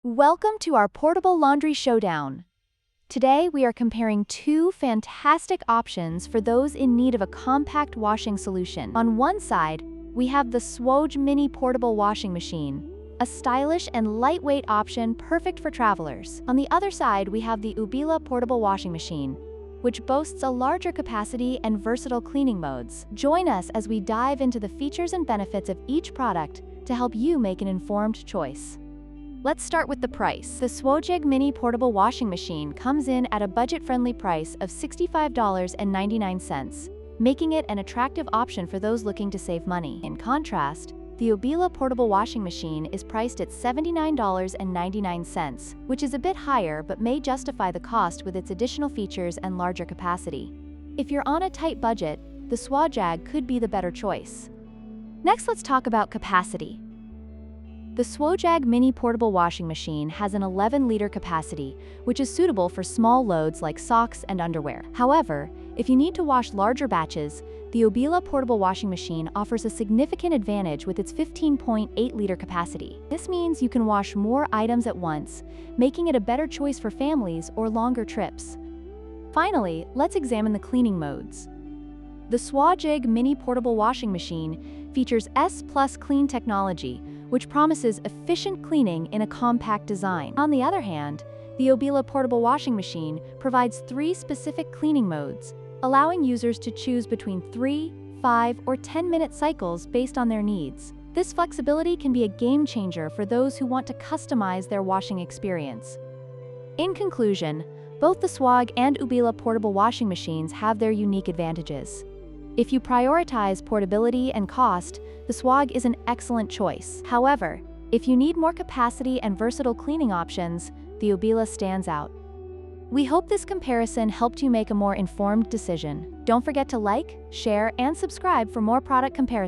Welcome to our portable laundry showdown. Today we are comparing two fantastic options for those in need of a compact washing solution. On one side, we have the Swoj Mini Portable Washing Machine, a stylish and lightweight option perfect for travelers. On the other side, we have the Ubila Portable Washing Machine, which boasts a larger capacity and versatile cleaning modes. Join us as we dive into the features and benefits of each product to help you make an informed choice. Let's start with the price. The Swoj Mini Portable Washing Machine comes in at a budget-friendly price of $65.99, making it an attractive option for those looking to save money. In contrast, the Ubila Portable Washing Machine is priced at $79.99, which is a bit higher but may justify the cost with its additional features and larger capacity. If you're on a tight budget, the Swoj could be the better choice. Next, let's talk about capacity. The Swoj Mini Portable Washing Machine has an 11-liter capacity, which is suitable for small loads like socks and underwear. However, if you need to wash larger batches, the Ubila Portable Washing Machine offers a significant advantage with its 15.8-liter capacity. This means you can wash more items at once, making it a better choice for families or longer trips. Finally, let's examine the cleaning modes. The Swoj Mini Portable Washing Machine features S+ Clean technology, which promises efficient cleaning in a compact design. On the other hand, the Ubila Portable Washing Machine provides 3 specific cleaning modes, allowing users to choose between 3, 5, or 10-minute cycles based on their needs. This flexibility can be a game changer for those who want to customize their washing experience. In conclusion, both the Swoj and Ubila Portable Washing Machines have their unique advantages. If you prioritize portability and cost, the Swoj is an excellent choice. However, if you need more capacity and versatile cleaning options, the Ubila stands out. We hope this comparison helped you make a more informed decision. Don't forget to like, share, and subscribe for more product comparisons.